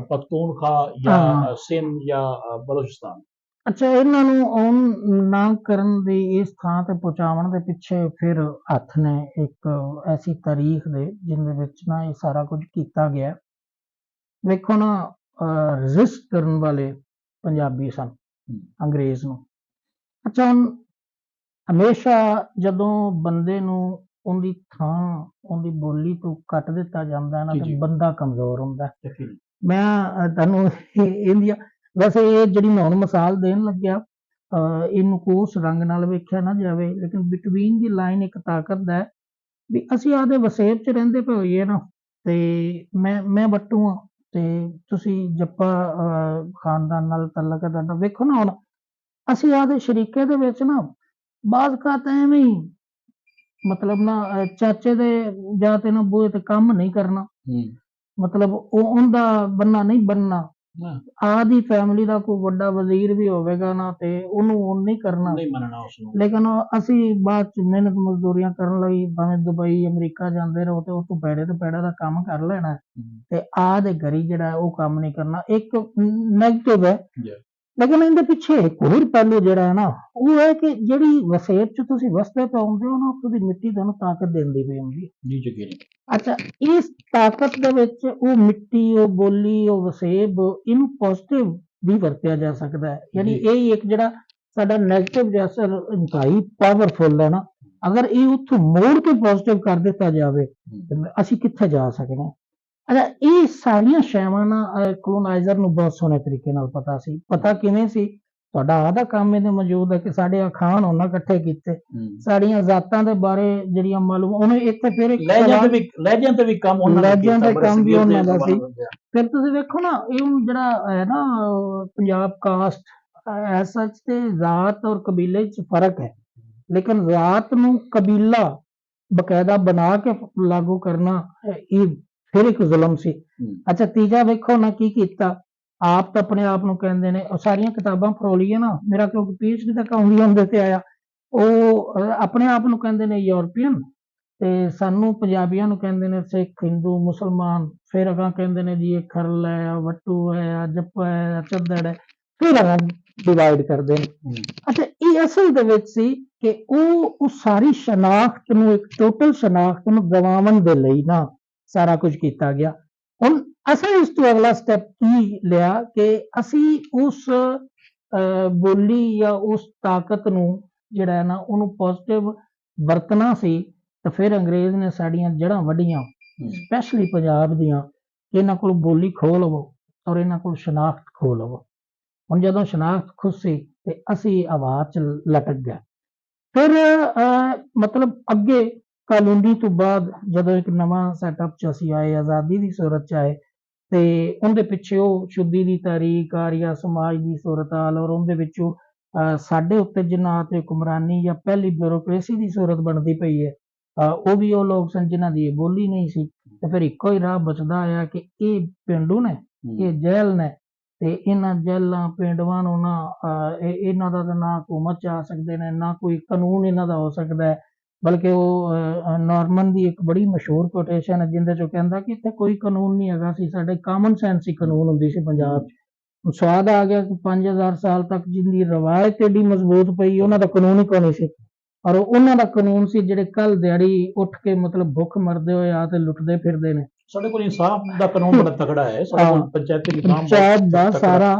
Pakhtunkhwa ਜਾਂ ਸਿੰਧ ਜਾਂ ਬਲੋਚਿਸਤਾਨ? ਅੱਛਾ, ਇਹਨਾਂ ਨੂੰ ਆਨ ਨਾ ਕਰਨ ਦੀ, ਇਸ ਥਾਂ ਤੇ ਪਹੁੰਚਾਉਣ ਦੇ ਪਿੱਛੇ ਫਿਰ ਹੱਥ ਨੇ ਇੱਕ ਐਸੀ ਤਾਰੀਖ ਦੇ ਜਿਹਦੇ ਵਿੱਚ ਨਾ ਇਹ ਸਾਰਾ ਕੁਝ ਕੀਤਾ ਗਿਆ। ਵੇਖੋ ਨਾ, ਰਜਿਸਟ ਕਰਨ ਵਾਲੇ ਪੰਜਾਬੀ ਸਨ ਅੰਗਰੇਜ਼ ਨੂੰ। ਅੱਛਾ, ਹੁਣ ਹਮੇਸ਼ਾ ਜਦੋਂ ਬੰਦੇ ਨੂੰ ਉਹਦੀ ਥਾਂ, ਉਹਦੀ ਬੋਲੀ ਤੋਂ ਕੱਟ ਦਿੱਤਾ ਜਾਂਦਾ ਹੈ ਨਾ, ਤੇ ਬੰਦਾ ਕਮਜ਼ੋਰ ਹੁੰਦਾ। ਮੈਂ ਤੁਹਾਨੂੰ ਇਹਦੀਆਂ, ਵੈਸੇ ਇਹ ਜਿਹੜੀ ਮੈਂ ਹੁਣ ਮਿਸਾਲ ਦੇਣ ਲੱਗਿਆ, ਇਹਨੂੰ ਕੋਸ ਰੰਗ ਨਾਲ ਵੇਖਿਆ ਨਾ ਜਾਵੇ, ਲੇਕਿਨ ਬਿਟਵੀਨ ਦੀ ਲਾਈਨ ਇੱਕ ਤਾਕਤ ਹੈ ਵੀ ਅਸੀਂ ਆਪਦੇ ਵਸੇਬ 'ਚ ਰਹਿੰਦੇ ਪਏ ਹੋਈਏ ਨਾ, ਤੇ ਮੈਂ ਵੱਟੂ ਹਾਂ ਤੇ ਤੁਸੀਂ ਜੱਪਾ ਖਾਨਦਾਨ ਨਾਲ ਤਲਕ ਹੈ ਤੁਹਾਡਾ। ਵੇਖੋ ਨਾ, ਹੁਣ ਅਸੀਂ ਆਪਦੇ ਸ਼ਰੀਕੇ ਦੇ ਵਿੱਚ ਨਾ ਬਾਜ਼ ਖਾਤ ਐਵੇਂ ਹੀ, ਮਤਲਬ ਨਾ ਚਾਚੇ ਦੇ ਜਾਂ ਤੇ ਨਾ ਬੂਹੇ ਤੇ ਕੰਮ ਨਹੀਂ ਕਰਨਾ, ਮਤਲਬ ਉਹਦਾ ਬੰਨਾ ਨਹੀਂ ਬੰਨਣਾ। ਆਦੀ ਫੈਮਿਲੀ ਦਾ ਕੋਈ ਵੱਡਾ ਵਜ਼ੀਰ ਵੀ ਹੋਵੇਗਾ ਨਾ, ਤੇ ਉਹਨੂੰ ਉਹ ਨਹੀਂ ਕਰਨਾ, ਨਹੀਂ ਮੰਨਣਾ ਉਸਨੂੰ। ਲੇਕਿਨ ਅਸੀਂ ਬਾਅਦ ਚ ਮਿਹਨਤ ਮਜ਼ਦੂਰੀਆਂ ਕਰਨ ਲਈ ਭਾਵੇਂ ਦੁਬਈ ਅਮਰੀਕਾ ਜਾਂਦੇ ਰਹੋ, ਤੇ ਉਸ ਤੋਂ ਪੈੜੇ ਤੋਂ ਪੈੜਾ ਦਾ ਕੰਮ ਕਰ ਲੈਣਾ, ਤੇ ਆਦੇ ਘਰੀ ਜਿਹੜਾ ਉਹ ਕੰਮ ਨਹੀਂ ਕਰਨਾ। ਇੱਕ ਨੈਗੇਟਿਵ ਹੈ, ਲੇਕਿਨ ਇਹਦੇ ਪਿੱਛੇ ਇੱਕ ਹੋਰ ਪਹਿਲੂ ਜਿਹੜਾ ਹੈ ਨਾ, ਉਹ ਹੈ ਕਿ ਜਿਹੜੀ ਵਸੇਬ ਚ ਤੁਸੀਂ ਵਸਦੇ ਪਾਉਂਦੇ ਹੋ ਨਾ, ਉੱਥੋਂ ਦੀ ਮਿੱਟੀ ਤੁਹਾਨੂੰ ਤਾਕਤ ਦਿੰਦੀ ਪਈ ਹੁੰਦੀ ਜੀ ਜੀ। ਅੱਛਾ, ਇਸ ਤਾਕਤ ਦੇ ਵਿੱਚ ਉਹ ਮਿੱਟੀ, ਉਹ ਬੋਲੀ, ਉਹ ਵਸੇਬ, ਇਹਨੂੰ ਪੋਜ਼ਿਟਿਵ ਵੀ ਵਰਤਿਆ ਜਾ ਸਕਦਾ ਹੈ। ਯਾਨੀ ਇਹ ਇੱਕ ਜਿਹੜਾ ਸਾਡਾ ਨੈਗੇਟਿਵ ਜੈਸਾ ਇੰਤਹਾਈ ਪਾਵਰਫੁਲ ਹੈ ਨਾ, ਅਗਰ ਇਹ ਉੱਥੋਂ ਮੋੜ ਕੇ ਪੋਜ਼ਿਟਿਵ ਕਰ ਦਿੱਤਾ ਜਾਵੇ ਤੇ ਅਸੀਂ ਕਿੱਥੇ ਜਾ ਸਕਦੇ ਹਾਂ। ਅੱਛਾ, ਇਹ ਸਾਰੀਆਂ ਸ਼ੈਵਾਂ ਨਾ ਕੋਲੋਨਾਈਜ਼ਰ ਨੂੰ ਬਹੁਤ ਸੋਹਣੇ ਤਰੀਕੇ ਨਾਲ ਪਤਾ ਸੀ। ਪਤਾ ਕਿਵੇਂ ਸੀ? ਤੁਹਾਡਾ ਆਦਾ ਕੰਮ ਇਹਦੇ ਮੌਜੂਦ ਹੈ ਕਿ ਸਾਡੇ ਅਖਾਣ ਉਹਨਾਂ ਇਕੱਠੇ ਕੀਤੇ, ਸਾਡੀਆਂ ਜ਼ਾਤਾਂ ਦੇ ਬਾਰੇ ਜਿਹੜੀਆਂ ਮਾਲੂਮ, ਉਹਨੇ ਇੱਥੇ ਫਿਰ ਲਹਿਜਿਆਂ ਤੇ ਵੀ ਕੰਮ ਉਹਨਾਂ ਦਾ ਕੀਤਾ, ਲਹਿਜਿਆਂ ਦਾ ਕੰਮ ਵੀ ਉਹਨਾਂ ਦਾ ਸੀ। ਫਿਰ ਤੁਸੀਂ ਵੇਖੋ ਨਾ, ਇਹ ਹੁਣ ਜਿਹੜਾ ਹੈ ਨਾ ਪੰਜਾਬ ਕਾਸਟ, ਐਸ ਸੱਚ ਤੇ ਜ਼ਾਤ ਔਰ ਕਬੀਲੇ 'ਚ ਫਰਕ ਹੈ, ਲੇਕਿਨ ਜ਼ਾਤ ਨੂੰ ਕਬੀਲਾ ਬਕਾਇਦਾ ਬਣਾ ਕੇ ਲਾਗੂ ਕਰਨਾ ਇਹ ਫਿਰ ਇੱਕ ਜ਼ੁਲਮ ਸੀ। ਅੱਛਾ, ਤੀਜਾ ਵੇਖੋ ਨਾ ਕੀ ਕੀਤਾ, ਆਪ ਤਾਂ ਆਪਣੇ ਆਪ ਨੂੰ ਕਹਿੰਦੇ ਨੇ, ਉਹ ਸਾਰੀਆਂ ਕਿਤਾਬਾਂ ਫਰੋਲੀਆਂ ਨਾ, ਮੇਰਾ ਕਿਉਂਕਿ PhD ਤੱਕ ਆਉਂਦੀ ਹੁੰਦੇ ਤੇ ਆਇਆ, ਉਹ ਆਪਣੇ ਆਪ ਨੂੰ ਕਹਿੰਦੇ ਨੇ ਯੂਰਪੀਅਨ, ਤੇ ਸਾਨੂੰ ਪੰਜਾਬੀਆਂ ਨੂੰ ਕਹਿੰਦੇ ਨੇ ਸਿੱਖ, ਹਿੰਦੂ, ਮੁਸਲਮਾਨ, ਫਿਰ ਅਗਾਂਹ ਕਹਿੰਦੇ ਨੇ ਜੀ ਇਹ ਖਰਲ ਹੈ, ਵੱਟੂ ਹੈ, ਜੱਪਾ ਹੈ, ਚੱਦੜ ਹੈ, ਫਿਰ ਅਗਾਂਹ ਡਿਵਾਈਡ ਕਰਦੇ ਨੇ। ਅੱਛਾ, ਇਹ ਅਸਲ ਦੇ ਵਿੱਚ ਸੀ ਕਿ ਉਹ ਸਾਰੀ ਸ਼ਨਾਖਤ ਨੂੰ, ਇੱਕ ਟੋਟਲ ਸ਼ਨਾਖਤ ਨੂੰ ਗਵਾਉਣ ਦੇ ਲਈ ਨਾ ਸਾਰਾ ਕੁਝ ਕੀਤਾ ਗਿਆ। ਹੁਣ ਅਸੀਂ ਇਸ ਤੋਂ ਅਗਲਾ ਸਟੈਪ ਕੀ ਲਿਆ ਕਿ ਅਸੀਂ ਉਸ ਬੋਲੀ ਜਾਂ ਉਸ ਤਾਕਤ ਨੂੰ ਜਿਹੜਾ ਹੈ ਨਾ, ਉਹਨੂੰ ਪੋਜ਼ਿਟਿਵ ਵਰਤਣਾ ਸੀ। ਤਾਂ ਫਿਰ ਅੰਗਰੇਜ਼ ਨੇ ਸਾਡੀਆਂ ਜੜ੍ਹਾਂ ਵੱਢੀਆਂ, ਸਪੈਸ਼ਲੀ ਪੰਜਾਬ ਦੀਆਂ, ਇਹਨਾਂ ਕੋਲ ਬੋਲੀ ਖੋਹ ਲਵੋ ਔਰ ਇਹਨਾਂ ਕੋਲ ਸ਼ਨਾਖਤ ਖੋਹ ਲਵੋ। ਹੁਣ ਜਦੋਂ ਸ਼ਨਾਖਤ ਖੁੱਸੀ ਤੇ ਅਸੀਂ ਆਵਾਜ਼ 'ਚ ਲਟਕ ਗਏ। ਫਿਰ ਮਤਲਬ ਅੱਗੇ ਕਾਨੂੰਨੀ ਤੋਂ ਬਾਅਦ ਜਦੋਂ ਇੱਕ ਨਵਾਂ ਸੈਟਅਪ 'ਚ ਅਸੀਂ ਆਏ, ਆਜ਼ਾਦੀ ਦੀ ਸੂਰਤ 'ਚ ਆਏ, ਤੇ ਉਹਦੇ ਪਿੱਛੇ ਉਹ ਸ਼ੁੱਧੀ ਦੀ ਤਾਰੀਖ, ਆਰੀਆ ਸਮਾਜ ਦੀ ਸੂਰਤ ਹਾਲ, ਔਰ ਉਹਦੇ ਵਿੱਚੋਂ ਸਾਡੇ ਉੱਤੇ ਜਿਨ੍ਹਾਂ ਤੇ ਹੁਕਮਰਾਨੀ ਜਾਂ ਪਹਿਲੀ ਬਿਊਰੋਕ੍ਰੇਸੀ ਦੀ ਸੂਰਤ ਬਣਦੀ ਪਈ ਹੈ, ਉਹ ਵੀ ਉਹ ਲੋਕ ਸਨ ਜਿਨ੍ਹਾਂ ਦੀ ਇਹ ਬੋਲੀ ਨਹੀਂ ਸੀ। ਤੇ ਫਿਰ ਇੱਕੋ ਹੀ ਰਾਹ ਬਚਦਾ ਆਇਆ ਕਿ ਇਹ ਪੇਂਡੂ ਨੇ, ਇਹ ਜਹਿਲ ਨੇ, ਤੇ ਇਹਨਾਂ ਜਹਿਲਾਂ ਪੇਂਡੂਆਂ ਨੂੰ ਨਾ ਇਹਨਾਂ ਦਾ ਨਾ ਹਕੂਮਤ 'ਚ ਆ ਸਕਦੇ ਨੇ, ਨਾ ਕੋਈ ਕਾਨੂੰਨ ਇਹਨਾਂ ਦਾ ਹੋ ਸਕਦਾ ਹੈ। ਬਲਕਿ ਉਹ ਨਾਰਮਨ ਦੀ ਇੱਕ ਬੜੀ ਮਸ਼ਹੂਰ ਕੋਟੇਸ਼ਨ ਹੈ ਜਿਹਦੇ 'ਚੋਂ ਕਹਿੰਦਾ ਕਿ ਇੱਥੇ ਕੋਈ ਕਾਨੂੰਨ ਨਹੀਂ ਹੈਗਾ ਸੀ, ਸਾਡੇ ਕਾਮਨ ਸੈਂਸ ਹੀ ਕਾਨੂੰਨ ਹੁੰਦੀ ਸੀ ਪੰਜਾਬ 'ਚ। ਸਵਾਦ ਆ ਗਿਆ ਕਿ 5000 ਸਾਲ ਤੱਕ ਜਿੰਦੀ ਰਵਾਇਤ ਏਡੀ ਮਜ਼ਬੂਤ ਪਈ, ਉਹਨਾਂ ਦਾ ਕਾਨੂੰਨ ਹੀ ਕੋਈ ਨਹੀਂ ਸੀ। ਔਰ ਉਹਨਾਂ ਦਾ ਕਾਨੂੰਨ ਸੀ ਜਿਹੜੇ ਕੱਲ ਦਿਹਾੜੀ ਉੱਠ ਕੇ ਮਤਲਬ ਭੁੱਖ ਮਰਦੇ ਹੋਏ ਆ ਤੇ ਲੁੱਟਦੇ ਫਿਰਦੇ ਨੇ। ਸਾਡੇ ਕੋਲ ਇਨਸਾਫ ਦਾ ਕਾਨੂੰਨ ਬੜਾ ਤਕੜਾ ਹੈ, ਸਾਡੇ ਕੋਲ ਪੰਚਾਇਤੀ ਨਿਜ਼ਾਮ ਦਾ ਸਾਰਾ।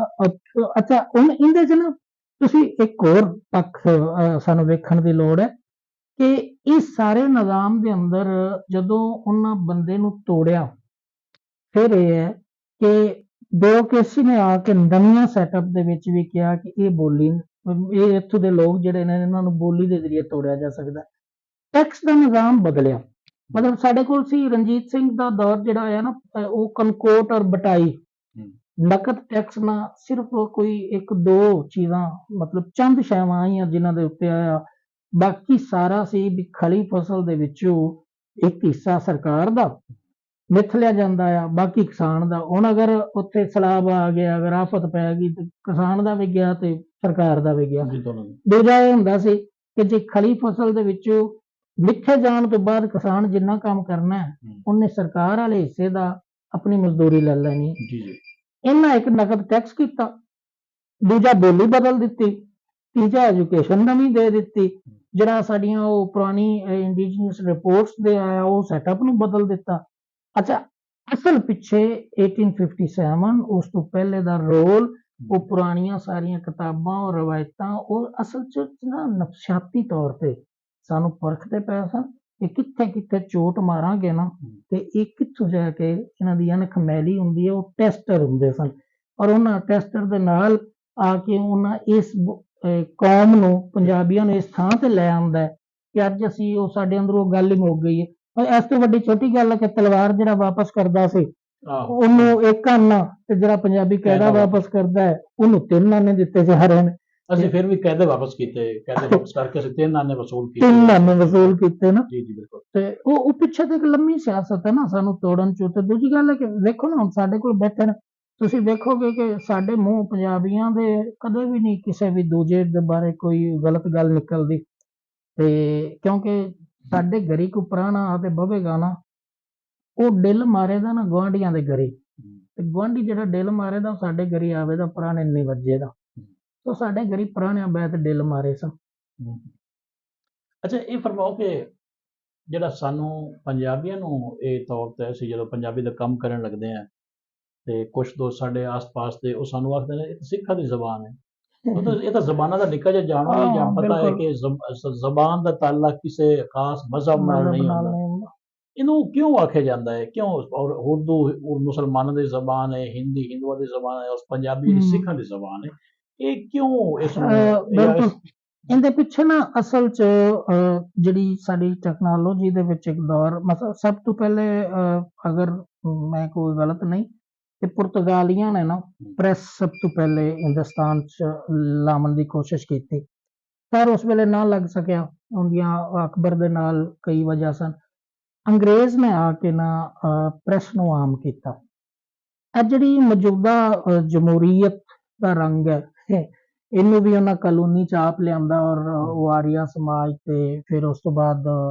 ਅੱਛਾ, ਹੁਣ ਇਹਦੇ 'ਚ ਨਾ ਤੁਸੀਂ ਇੱਕ ਹੋਰ ਪੱਖ ਸਾਨੂੰ ਵੇਖਣ ਦੀ ਲੋੜ ਹੈ ਕਿ ਇਸ ਸਾਰੇ ਨਿਜ਼ਾਮ ਦੇ ਅੰਦਰ ਜਦੋਂ ਉਹਨਾਂ ਬੰਦੇ ਨੂੰ ਤੋੜਿਆ, ਫਿਰ ਇਹ ਹੈ ਕਿ ਬਿਊਰੋਕ੍ਰੇਸੀ ਨੇ ਆ ਕੇ ਨਵੀਆਂ ਸੈਟਅਪ ਦੇ ਵਿੱਚ ਵੀ ਕਿਹਾ ਕਿ ਇਹ ਬੋਲੀ, ਇਹ ਇੱਥੋਂ ਦੇ ਲੋਕ ਜਿਹੜੇ ਨੇ ਇਹਨਾਂ ਨੂੰ ਬੋਲੀ ਦੇ ਜ਼ਰੀਏ ਤੋੜਿਆ ਜਾ ਸਕਦਾ। ਟੈਕਸ ਦਾ ਨਿਜ਼ਾਮ ਬਦਲਿਆ, ਮਤਲਬ ਸਾਡੇ ਕੋਲ ਸੀ ਰਣਜੀਤ ਸਿੰਘ ਦਾ ਦੌਰ ਜਿਹੜਾ ਆਇਆ ਨਾ, ਉਹ ਕਨਕੋਟ ਔਰ ਬਟਾਈ, ਨਕਦ ਟੈਕਸ ਨਾ ਸਿਰਫ ਕੋਈ ਇੱਕ ਦੋ ਚੀਜ਼ਾਂ, ਮਤਲਬ ਚੰਦ ਸ਼ੈਵਾਂ ਆਈਆਂ ਜਿਨ੍ਹਾਂ ਦੇ ਉੱਤੇ ਆਇਆ, ਬਾਕੀ ਸਾਰਾ ਸੀ ਵੀ ਖਲੀ ਫਸਲ ਦੇ ਵਿੱਚੋਂ ਇੱਕ ਹਿੱਸਾ ਸਰਕਾਰ ਦਾ ਮਿਥ ਲਿਆ ਜਾਂਦਾ ਆ, ਬਾਕੀ ਕਿਸਾਨ ਦਾ। ਹੁਣ ਅਗਰ ਉੱਥੇ ਸਲਾਬ ਆ ਗਿਆ, ਅਗਰ ਆਫਤ ਪੈ ਗਈ, ਤੇ ਕਿਸਾਨ ਦਾ ਵੀ ਗਿਆ ਤੇ ਸਰਕਾਰ ਦਾ ਵੀ ਗਿਆ। ਦੂਜਾ ਇਹ ਹੁੰਦਾ ਸੀ ਕਿ ਜੇ ਖਲੀ ਫਸਲ ਦੇ ਵਿੱਚੋਂ ਮਿੱਥੇ ਜਾਣ ਤੋਂ ਬਾਅਦ ਕਿਸਾਨ ਜਿੰਨਾ ਕੰਮ ਕਰਨਾ ਹੈ, ਉਹਨੇ ਸਰਕਾਰ ਵਾਲੇ ਹਿੱਸੇ ਦਾ ਆਪਣੀ ਮਜ਼ਦੂਰੀ ਲੈ ਲੈਣੀ। ਇਹਨਾਂ ਇੱਕ ਨਕਦ ਟੈਕਸ ਕੀਤਾ, ਦੂਜਾ ਬੋਲੀ ਬਦਲ ਦਿੱਤੀ, ਤੀਜਾ ਐਜੂਕੇਸ਼ਨ ਨਵੀਂ ਦੇ ਦਿੱਤੀ, ਜਿਹੜਾ ਸਾਡੀਆਂ ਉਹ ਪੁਰਾਣੀ ਇੰਡੀਜੀਨਸ ਰਿਪੋਰਟਸ ਦੇ ਆਇਆ ਉਹ ਸੈਟਅਪ ਨੂੰ ਬਦਲ ਦਿੱਤਾ। ਅੱਛਾ, ਅਸਲ ਪਿੱਛੇ 1857 ਉਸ ਤੋਂ ਪਹਿਲੇ ਦਾ ਰੋਲ, ਉਹ ਪੁਰਾਣੀਆਂ ਸਾਰੀਆਂ ਕਿਤਾਬਾਂ ਔਰ ਰਵਾਇਤਾਂ ਉਹ ਅਸਲ ਚ ਨਾ ਨਫਸਿਆਤੀ ਤੌਰ ਤੇ ਸਾਨੂੰ ਪਰਖਦੇ ਪਏ ਸਨ ਕਿ ਕਿੱਥੇ ਕਿੱਥੇ ਚੋਟ ਮਾਰਾਂਗੇ ਨਾ ਤੇ ਇਹ ਕਿੱਥੋਂ ਜਾ ਕੇ ਇਹਨਾਂ ਦੀ ਅਣਖ ਮੈਲੀ ਹੁੰਦੀ ਹੈ। ਉਹ ਟੈਸਟਰ ਹੁੰਦੇ ਸਨ ਔਰ ਉਹਨਾਂ ਟੈਸਟਰ ਦੇ ਨਾਲ ਆ ਕੇ ਉਹਨਾਂ ਇਸ ਕੌਮ ਨੂੰ, ਪੰਜਾਬੀਆਂ ਨੂੰ ਇਸ ਥਾਂ ਤੇ ਲੈ ਆਉਂਦਾ ਹੈ ਕਿ ਅੱਜ ਅਸੀਂ ਉਹ ਸਾਡੇ ਅੰਦਰ ਉਹ ਗੱਲ ਹੀ ਮੁੱਕ ਗਈ ਹੈ। ਇਸ ਤੋਂ ਵੱਡੀ ਛੋਟੀ ਗੱਲ ਹੈ ਕਿ ਤਲਵਾਰ ਜਿਹੜਾ ਵਾਪਸ ਕਰਦਾ ਸੀ ਉਹਨੂੰ ਇੱਕ ਆਨਾ, ਤੇ ਜਿਹੜਾ ਪੰਜਾਬੀ ਕਾਇਦਾ ਵਾਪਸ ਕਰਦਾ ਹੈ ਉਹਨੂੰ 3 ਆਨੇ ਦਿੱਤੇ ਜਾ ਰਹੇ ਨੇ। ਅਸੀਂ ਫਿਰ ਵੀ ਕਾਇਦੇ ਵਾਪਸ ਕੀਤੇ, ਕਾਇਦੇ ਵਾਪਸ ਕਰਕੇ ਅਸੀਂ 3 ਆਨੇ ਵਸੂਲ ਕੀਤੇ, 3 ਆਨੇ ਵਸੂਲ ਕੀਤੇ ਨਾ। ਜੀ ਜੀ ਬਿਲਕੁਲ। ਤੇ ਉਹ ਪਿੱਛੇ ਤੇ ਇੱਕ ਲੰਮੀ ਸਿਆਸਤ ਹੈ ਨਾ ਸਾਨੂੰ ਤੋੜਨ ਚ। ਤੇ ਦੂਜੀ ਗੱਲ ਹੈ ਕਿ ਵੇਖੋ ਨਾ, ਹੁਣ ਸਾਡੇ ਕੋਲ ਬੈਠੇ ਨੇ, ਤੁਸੀਂ ਵੇਖੋਗੇ ਕਿ ਸਾਡੇ ਮੂੰਹ ਪੰਜਾਬੀਆਂ ਦੇ ਕਦੇ ਵੀ ਨਹੀਂ ਕਿਸੇ ਵੀ ਦੂਜੇ ਦੇ ਬਾਰੇ ਕੋਈ ਗਲਤ ਗੱਲ ਨਿਕਲਦੀ। ਤੇ ਕਿਉਂਕਿ ਸਾਡੇ ਗਰੀ ਕੋ ਪੁਰਾਣਾ ਆ ਤੇ ਬਵੇਗਾ ਨਾ, ਉਹ ਦਿਲ ਮਾਰੇ ਦਾ ਨਾ ਗੁਆਂਢੀਆਂ ਦੇ ਗਰੀ, ਤੇ ਗੁਆਂਢੀ ਜਿਹੜਾ ਦਿਲ ਮਾਰੇ ਦਾ ਸਾਡੇ ਗਰੀ ਆਵੇ ਦਾ ਪੁਰਾਣੇ ਨਹੀਂ ਵੱਜੇ ਦਾ। तो साढ़े गरीब पुराने बैत दिल मारे सन। अच्छा, ये फरमाओ कि ਜਿਹੜਾ ਸਾਨੂੰ ਪੰਜਾਬੀਆਂ ਨੂੰ ਇਹ ਤੌਰ ਤੇ ਅਸੀਂ ਜਦੋਂ ਪੰਜਾਬੀ ਦਾ ਕੰਮ ਕਰਨ ਲੱਗਦੇ ਹਾਂ ਤੇ ਕੁਝ ਦੋਸਤ ਸਾਡੇ ਆਸ-ਪਾਸ ਦੇ ਉਹ ਸਾਨੂੰ ਆਖਦੇ ਨੇ ਇਹ ਸਿੱਖਾਂ ਦੀ ਜ਼ਬਾਨ ਹੈ। ਇਹ ਤਾਂ ਜ਼ਬਾਨਾਂ ਦਾ ਨਿੱਕਾ ਜਿਹਾ ਜਾਣੋ ਨਹੀਂ ਜਾਂ ਪਤਾ ਹੈ ਕਿ ਜ਼ਬਾਨ ਦਾ ਤਾਲੁਕ ਕਿਸੇ ਖਾਸ ਮਜ਼ਹਬ ਨਾਲ ਨਹੀਂ ਹੁੰਦਾ। ਇਹਨੂੰ ਕਿਉਂ ਆਖਿਆ ਜਾਂਦਾ ਹੈ? ਕਿਉਂ? ਔਰ ਉਰਦੂ ਮੁਸਲਮਾਨਾਂ ਦੀ ਜ਼ਬਾਨ ਹੈ, ਹਿੰਦੀ ਹਿੰਦੂਆਂ ਦੀ ਜ਼ਬਾਨ ਹੈ, ਔਰ ਪੰਜਾਬੀ ਸਿੱਖਾਂ ਦੀ ਜ਼ਬਾਨ ਹੈ। ਇਹ ਕਿਉਂ ਇਸ ਨੂੰ? ਇਹਦੇ ਪਿੱਛੇ ਨਾ ਅਸਲ ਚ ਜਿਹੜੀ ਸਾਡੀ ਟੈਕਨੋਲੋਜੀ ਦੇ ਵਿੱਚ ਇੱਕ ਦੌਰ, ਮਤਲਬ ਸਭ ਤੋਂ ਪਹਿਲੇ ਅਗਰ ਮੈਂ ਕੋਈ ਗਲਤ ਨਹੀਂ ਤੇ ਪੁਰਤਗਾਲੀਆਂ ਨੇ ਨਾ ਪ੍ਰੈਸ ਸਭ ਤੋਂ ਪਹਿਲੇ ਹਿੰਦੁਸਤਾਨ ਚ ਲਾਉਣ ਦੀ ਕੋਸ਼ਿਸ਼ ਕੀਤੀ, ਪਰ ਉਸ ਵੇਲੇ ਨਾ ਲੱਗ ਸਕਿਆ। ਉਹਦੀਆਂ ਅਕਬਰ ਦੇ ਨਾਲ ਕਈ ਵਜ੍ਹਾ ਸਨ। ਅੰਗਰੇਜ਼ ਨੇ ਆ ਕੇ ਨਾ ਪ੍ਰੈਸ ਨੂੰ ਆਮ ਕੀਤਾ। ਇਹ ਜਿਹੜੀ ਮੌਜੂਦਾ ਜਮਹੂਰੀਅਤ ਦਾ ਰੰਗ ਹੈ, ਇਹਨੂੰ ਵੀ ਉਹਨਾਂ ਕਾਨੂੰਨੀ ਚਾਪ ਲਿਆਂਦਾ ਔਰ ਉਹ ਆਰੀਆ ਸਮਾਜ ਤੇ ਫਿਰ ਉਸ ਤੋਂ ਬਾਅਦ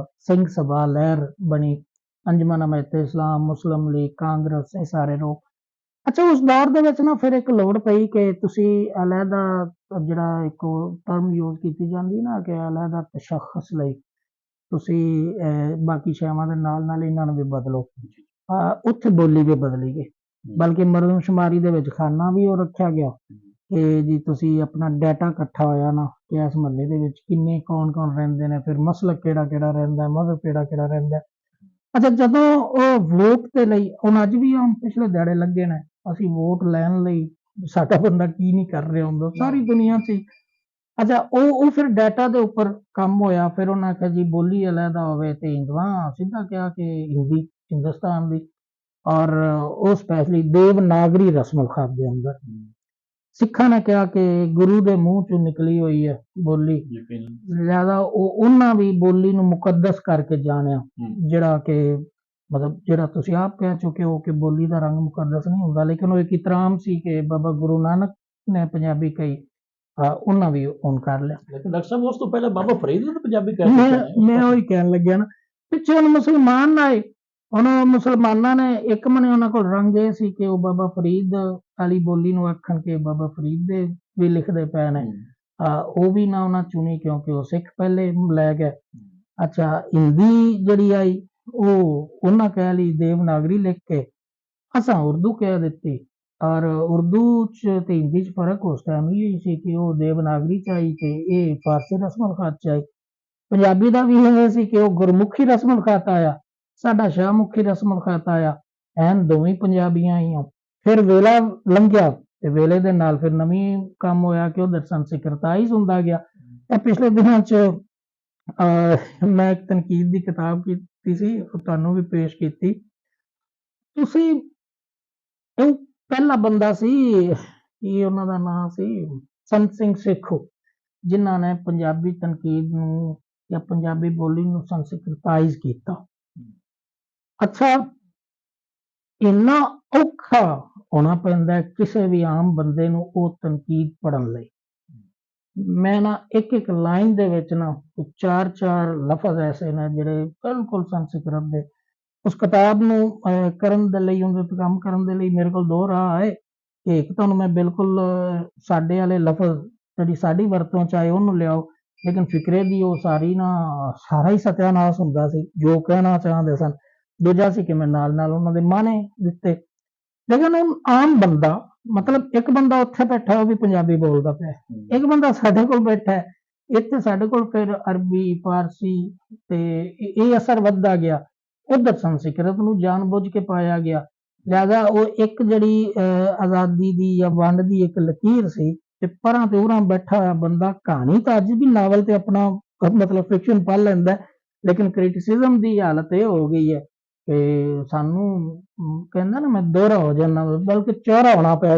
ਸਿੰਘ ਸਭਾ ਲਹਿਰ ਬਣੀ, ਅੰਜਮਨ ਅਮਿਤ ਇਸਲਾਮ, ਮੁਸਲਿਮ ਲੀਗ, ਕਾਂਗਰਸ, ਇਹ ਸਾਰੇ ਲੋਕ। ਅੱਛਾ, ਉਸ ਦੌਰ ਦੇ ਵਿੱਚ ਨਾ ਫਿਰ ਇੱਕ ਲੋੜ ਪਈ ਕਿ ਤੁਸੀਂ ਅਲੱਗਾ ਜਿਹੜਾ ਇੱਕ ਟਰਮ ਯੂਜ਼ ਕੀਤੀ ਜਾਂਦੀ ਨਾ ਕਿ ਅਲੱਗਾ ਤਸ਼ੱਖੁਸ ਲਈ ਤੁਸੀਂ ਬਾਕੀ ਸ਼ੈਵਾਂ ਦੇ ਨਾਲ ਨਾਲ ਇਹਨਾਂ ਨੂੰ ਵੀ ਬਦਲੋ। ਉੱਥੇ ਬੋਲੀ ਵੀ ਬਦਲੀ ਗਈ, ਬਲਕਿ ਮਰਦਮਸ਼ੁਮਾਰੀ ਦੇ ਵਿੱਚ ਖਾਨਾ ਵੀ ਉਹ ਰੱਖਿਆ ਗਿਆ ਕਿ ਜੀ ਤੁਸੀਂ ਆਪਣਾ ਡਾਟਾ ਇਕੱਠਾ ਹੋਇਆ ਨਾ ਕਿ ਇਸ ਮਹੱਲੇ ਦੇ ਵਿੱਚ ਕਿੰਨੇ ਕੌਣ ਰਹਿੰਦੇ ਨੇ, ਫਿਰ ਮਸਲਕ ਕਿਹੜਾ ਕਿਹੜਾ ਰਹਿੰਦਾ, ਮਜ਼ਹਬ ਕਿਹੜਾ ਕਿਹੜਾ ਰਹਿੰਦਾ। ਅੱਛਾ, ਜਦੋਂ ਉਹ ਵੋਟ ਦੇ ਲਈ, ਹੁਣ ਅੱਜ ਵੀ ਹੁਣ ਪਿਛਲੇ ਦਿਹਾੜੇ ਲੱਗੇ ਨੇ, ਅਸੀਂ ਵੋਟ ਲੈਣ ਲਈ ਸਾਡਾ ਬੰਦਾ ਕੀ ਨਹੀਂ ਕਰ ਰਿਹਾ ਹੁੰਦਾ ਸਾਰੀ ਦੁਨੀਆ 'ਚ। ਅੱਛਾ, ਉਹ ਫਿਰ ਡਾਟਾ ਦੇ ਉੱਪਰ ਕੰਮ ਹੋਇਆ। ਫਿਰ ਉਹਨਾਂ ਆਖਿਆ ਜੀ ਬੋਲੀ ਅਲੱਗਾ ਹੋਵੇ ਤੇ ਹਿੰਦੂਆਂ ਸਿੱਧਾ ਕਿਹਾ ਕਿ ਹਿੰਦੀ ਹਿੰਦੁਸਤਾਨ ਦੀ, ਔਰ ਉਹ ਸਪੈਸ਼ਲੀ ਦੇਵਨਾਗਰੀ ਰਸਮ ਖਾਤ ਦੇ ਅੰਦਰ। ਸਿੱਖਾਂ ਨੇ ਕਿਹਾ ਕਿ ਗੁਰੂ ਦੇ ਮੂੰਹ ਚੋਂ ਨਿਕਲੀ ਹੋਈ ਹੈ ਬੋਲੀ, ਜ਼ਿਆਦਾ ਉਹਨਾਂ ਵੀ ਬੋਲੀ ਨੂੰ ਮੁਕੱਦਸ ਕਰਕੇ ਜਾਣਿਆ, ਜਿਹੜਾ ਕਿ ਮਤਲਬ ਜਿਹੜਾ ਤੁਸੀਂ ਆਪ ਕਹਿ ਚੁੱਕੇ ਹੋ ਕਿ ਬੋਲੀ ਦਾ ਰੰਗ ਮੁਕੱਦਸ ਨਹੀਂ ਹੁੰਦਾ, ਲੇਕਿਨ ਉਹ ਇੱਕ ਇਤਰਾਮ ਸੀ ਕਿ ਬਾਬਾ ਗੁਰੂ ਨਾਨਕ ਨੇ ਪੰਜਾਬੀ ਕਹੀ, ਉਹਨਾਂ ਵੀ ਉਹਨ ਕਰ ਲਿਆ। ਲੇਕਿਨ ਡਾਕਟਰ ਸਾਹਿਬ ਉਸ ਤੋਂ ਪਹਿਲਾਂ ਬਾਬਾ ਫਰੀਦ ਨੇ ਪੰਜਾਬੀ ਕਹਿ ਮੈਂ ਉਹੀ ਕਹਿਣ ਲੱਗਿਆ ਨਾ, ਪਿੱਛੇ ਹੁਣ ਮੁਸਲਮਾਨ ਆਏ, ਹੁਣ ਮੁਸਲਮਾਨਾਂ ਨੇ ਇੱਕ ਮਨੇ ਉਹਨਾਂ ਕੋਲ ਰੰਗ ਇਹ ਸੀ ਕਿ ਉਹ ਬਾਬਾ ਫਰੀਦ ਵਾਲੀ ਬੋਲੀ ਨੂੰ ਆਖਣ ਕੇ ਬਾਬਾ ਫਰੀਦ ਦੇ ਵੀ ਲਿਖਦੇ ਪਏ ਨੇ। ਉਹ ਵੀ ਨਾ ਉਹਨਾਂ ਚੁਣੀ ਕਿਉਂਕਿ ਉਹ ਸਿੱਖ ਪਹਿਲੇ ਲੈ ਗਏ। ਅੱਛਾ, ਹਿੰਦੀ ਜਿਹੜੀ ਆਈ ਉਹ ਉਹਨਾਂ ਕਹਿ ਲਈ ਦੇਵਨਾਗਰੀ ਲਿਖ ਕੇ, ਅਸਾਂ ਉਰਦੂ ਕਹਿ ਦਿੱਤੀ। ਔਰ ਉਰਦੂ ਚ ਤੇ ਹਿੰਦੀ ਚ ਫਰਕ ਉਸ ਟਾਈਮ ਇਹ ਸੀ ਕਿ ਉਹ ਦੇਵਨਾਗਰੀ ਚ ਆਈ ਤੇ ਇਹ ਫਾਰਸੀ ਰਸਮ ਖਾਤ ਚ ਆਈ। ਪੰਜਾਬੀ ਦਾ ਵੀ ਇਹ ਸੀ ਕਿ ਉਹ ਗੁਰਮੁਖੀ ਰਸਮ ਖਾਤ ਆਇਆ, ਸਾਡਾ ਸ਼ਾਹਮੁਖੀ ਰਸਮ ਖਾਤ ਆਇਆ, ਐਨ ਦੋਵੇਂ ਪੰਜਾਬੀਆਂ ਆਈਆਂ। ਫਿਰ ਵੇਲਾ ਲੰਘਿਆ ਤੇ ਵੇਲੇ ਦੇ ਨਾਲ ਫਿਰ ਨਵੀਂ ਕੰਮ ਹੋਇਆ ਕਿ ਉਧਰ ਸੰਸਕ੍ਰਿਤਾਈਜ਼ ਹੁੰਦਾ ਗਿਆ। ਇਹ ਪਿਛਲੇ ਦਿਨਾਂ ਚ ਮੈਂ ਇੱਕ ਤਨਕੀਦ ਦੀ ਕਿਤਾਬ ਕੀਤੀ ਸੀ, ਤੁਹਾਨੂੰ ਵੀ ਪੇਸ਼ ਕੀਤੀ। ਤੁਸੀਂ ਉਹ ਪਹਿਲਾ ਬੰਦਾ ਸੀ, ਕੀ ਉਹਨਾਂ ਦਾ ਨਾਮ ਸੀ, ਸੰਤ ਸਿੰਘ ਸੇਖੋਂ, ਜਿਨ੍ਹਾਂ ਨੇ ਪੰਜਾਬੀ ਤਨਕੀਦ ਨੂੰ ਜਾਂ ਪੰਜਾਬੀ ਬੋਲੀ ਨੂੰ ਸੰਸਕ੍ਰਿਤਾਈਜ਼ ਕੀਤਾ। ਅੱਛਾ, ਇੰਨਾ ਔਖਾ ਹੋਣਾ ਪੈਂਦਾ ਕਿਸੇ ਵੀ ਆਮ ਬੰਦੇ ਨੂੰ ਉਹ ਤਨਕੀਦ ਪੜ੍ਹਨ ਲਈ। ਮੈਂ ਨਾ ਇੱਕ ਇੱਕ ਲਾਈਨ ਦੇ ਵਿੱਚ ਨਾ 4-4 ਲਫ਼ਜ਼ ਐਸੇ ਨੇ ਜਿਹੜੇ ਬਿਲਕੁਲ ਸੰਸਕ੍ਰਿਤ ਦੇ। ਉਸ ਕਿਤਾਬ ਨੂੰ ਕਰਨ ਦੇ ਲਈ, ਉਹਦੇ ਤੇ ਕੰਮ ਕਰਨ ਦੇ ਲਈ ਮੇਰੇ ਕੋਲ 2 ਰਾਹ ਆਏ। ਹੇਕ ਤੁਹਾਨੂੰ ਮੈਂ ਬਿਲਕੁਲ ਸਾਡੇ ਵਾਲੇ ਲਫ਼ਜ਼ ਜਿਹੜੀ ਸਾਡੀ ਵਰਤੋਂ ਚ ਆਏ ਉਹਨੂੰ ਲਿਆਓ, ਲੇਕਿਨ ਫਿਕਰੇ ਦੀ ਉਹ ਸਾਰਾ ਹੀ ਸਤਿਆਨਾਸ਼ ਹੁੰਦਾ ਸੀ ਜੋ ਕਹਿਣਾ ਚਾਹੁੰਦੇ ਸਨ। ਦੂਜਾ ਸੀ ਕਿ ਮੈਂ ਨਾਲ ਉਹਨਾਂ ਦੇ ਮਾਨੇ ਦਿੱਤੇ। ਲੇਕਿਨ ਹੁਣ ਆਮ ਬੰਦਾ, ਮਤਲਬ ਇੱਕ ਬੰਦਾ ਉੱਥੇ ਬੈਠਾ ਉਹ ਵੀ ਪੰਜਾਬੀ ਬੋਲਦਾ ਪਿਆ, ਇੱਕ ਬੰਦਾ ਸਾਡੇ ਕੋਲ ਬੈਠਾ ਹੈ, ਇੱਥੇ ਸਾਡੇ ਕੋਲ ਫਿਰ ਅਰਬੀ ਫਾਰਸੀ ਤੇ ਇਹ ਅਸਰ ਵੱਧਦਾ ਗਿਆ। ਉਧਰ ਸੰਸਕ੍ਰਿਤ ਨੂੰ ਜਾਣਬੁੱਝ ਕੇ ਪਾਇਆ ਗਿਆ। ਲਿਹਾਜ਼ਾ ਉਹ ਇੱਕ ਜਿਹੜੀ ਆਜ਼ਾਦੀ ਦੀ ਜਾਂ ਵੰਡ ਦੀ ਇੱਕ ਲਕੀਰ ਸੀ, ਤੇ ਪਰਾਂ ਤੇ ਉਰਾਂ ਬੈਠਾ ਹੋਇਆ ਬੰਦਾ ਕਹਾਣੀ ਤਾਂ ਅੱਜ ਵੀ ਨਾਵਲ ਤੇ ਆਪਣਾ ਮਤਲਬ ਫਿਕਸ਼ਨ ਪੜ੍ਹ ਲੈਂਦਾ, ਲੇਕਿਨ ਕ੍ਰਿਟਿਸਿਜ਼ਮ ਦੀ ਹਾਲਤ ਇਹ ਹੋ ਗਈ ਹੈ ਕਿ ਸਾਨੂੰ ਕਹਿੰਦਾ ਨਾ ਮੈਂ ਦੋਹਰਾ ਹੋ ਜਾਣਾ, ਬਲਕਿ ਚੌੜਾ ਹੋਣਾ ਪਿਆ।